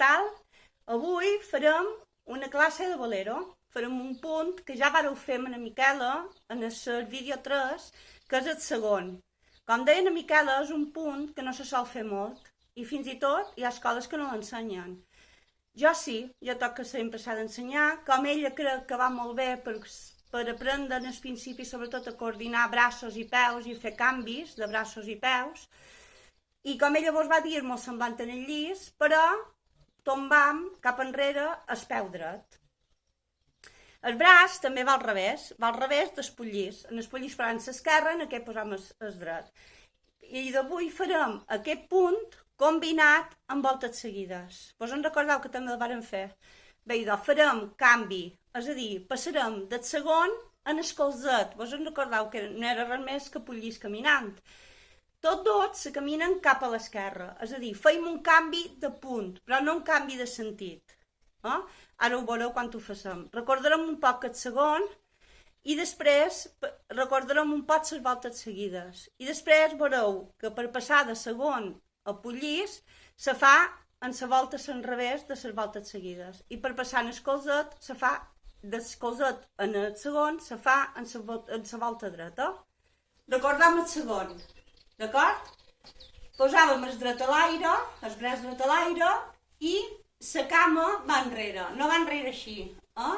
tal? Avui farem una classe de bolero. Farem un punt que ja vareu fer amb la Miquela en el vídeo 3, que és el segon. Com deia la Miquela, és un punt que no se sol fer molt i fins i tot hi ha escoles que no l'ensenyen. Jo sí, jo toca sempre s'ha d'ensenyar. Com ella crec que va molt bé per aprendre en el principi sobretot a coordinar braços i peus i fer canvis de braços i peus. I com ella vos va dir, molt semblant en el llis, però tombam cap enrere el peu dret. El braç també va al revés del pollís. En el pollís farem l'esquerra, en aquest posam el dret. I d'avui farem aquest punt combinat amb voltes seguides. Vos en recordeu que també el vàrem fer? Bé, doncs farem canvi, és a dir, passarem del segon en el colzet. Vos en recordeu que no era res més que pollís caminant. Tots dos se caminen cap a l'esquerra, és a dir, feim un canvi de punt, però no un canvi de sentit. Ara ho veureu quan ho facem. Recordarem un poc el segon i després recordarem un poc les voltes seguides. I després veureu que per passar de segon a pollís se fa en la volta al revés de les voltes seguides. I per passar en el colzet se fa del colzet en el segon se fa en la volta dreta. Recordem el segon. D'acord? Posàvem el dret a l'aire, el braç dret a l'aire i la cama va enrere. No va enrere així,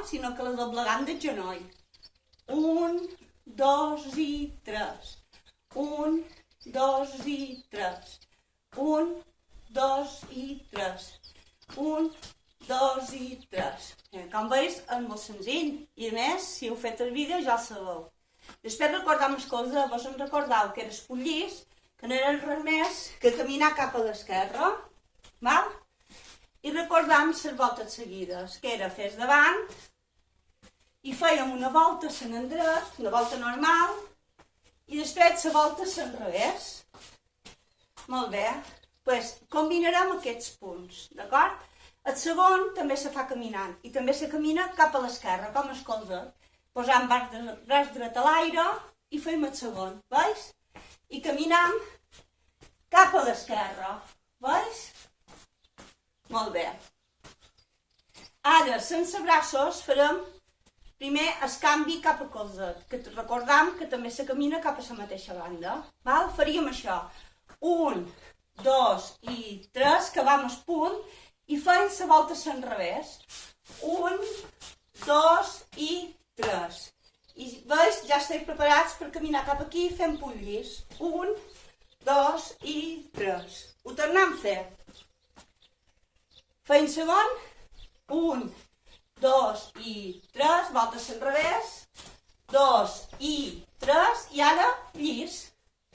sinó que la doblegam del genoll. 1, 2 i 3. 1, 2 i 3. 1, 2 i 3. 1, 2 i 3. Com veus, és molt senzill. I a més, si heu fet el vídeo ja el sabeu. Després recordam les coses, vos en recordeu que era el pollís, que no era res més que caminar cap a l'esquerra, val? I recordam les voltes seguides, que era fer davant, i fèiem una volta a l'endret, una volta normal, i després la volta a l'enrevés. Molt bé, doncs combinarem aquests punts, d'acord? El segon també se fa caminant, i també se camina cap a l'esquerra, com el colzet. Posam braç dret a l'aire i fem el segon, veus? I caminam cap a l'esquerra, veus? Molt bé. Ara, sense braços, farem primer el canvi cap a colzet, que recordam que també se camina cap a la mateixa banda. Val? Faríem això. 1, 2 i 3, que vam al punt, i fem la volta a l'enrevés. 1, 2 i 3. I veus, ja esteu preparats per caminar cap aquí i fem pollís. 1, 2 i 3. Ho tornem a fer. Fem segon. 1, 2 i 3. Voltes al revés. 2 i 3. I ara llis.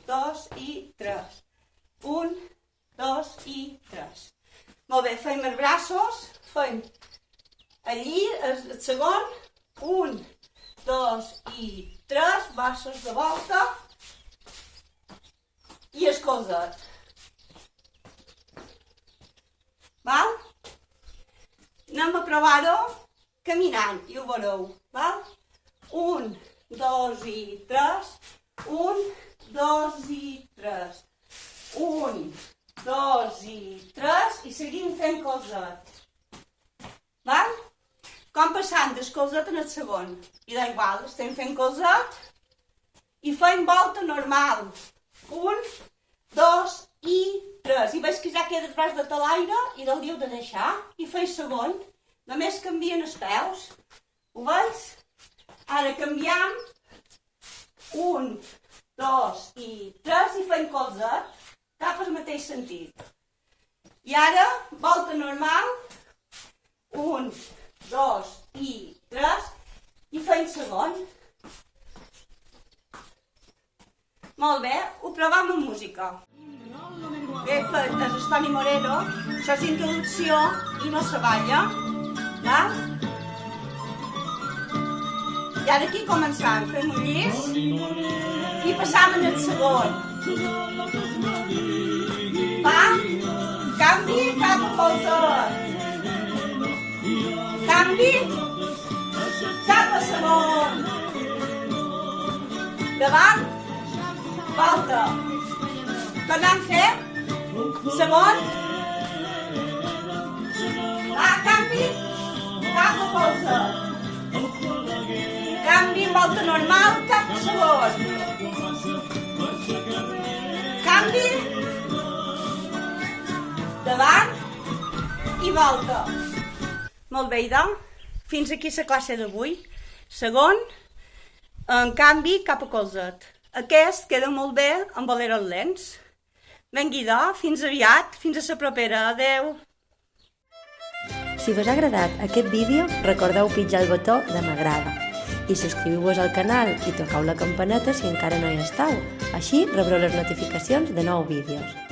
2 i 3. 1, 2 i 3. Molt bé, fem els braços. Fem el llis, el segon. 1, 2 i 3, braços de volta i el colzet. Val? Anem a provar-ho caminant i ho veureu. Val? 1, 2 i 3, 1, 2 i 3, 1, 2 i 3 i seguim fent colzet. Val? Com passant del colzet en el segon. I d'igual, estem fent colzet i fem volta normal. 1, 2 i 3. I veus que ja queda el braç de l'aire i del diu de deixar. I fem segon. Només canvien els peus. Ho veus? Ara canviem. 1, 2 i 3 i fem colzet cap al mateix sentit. I ara, volta normal. 1, 2 i 3 i fem segon. Molt bé, ho provem amb música. Bé, fet és el Toni Moreno, això és introducció i no se balla. Val? I ara aquí començam, fem un llis i passam en el segon. Va, canvi cap a colzet. Canvi cap a segon. Davant, volta. Tornem a fer segon. volta normal, cap segon. Canvi. Davant i volta. Molt bé, idò. Fins aquí la classe d'avui. Segon, en canvi, cap a colzet. Aquest queda molt bé amb boleros lents. Vengui, idò, fins aviat, fins a la propera. Adeu. Si vos ha agradat aquest vídeo, recordeu pitjar el botó de m'agrada i subscriviu-vos al canal i tocau la campaneta si encara no hi esteu. Així rebreu les notificacions de nous vídeos.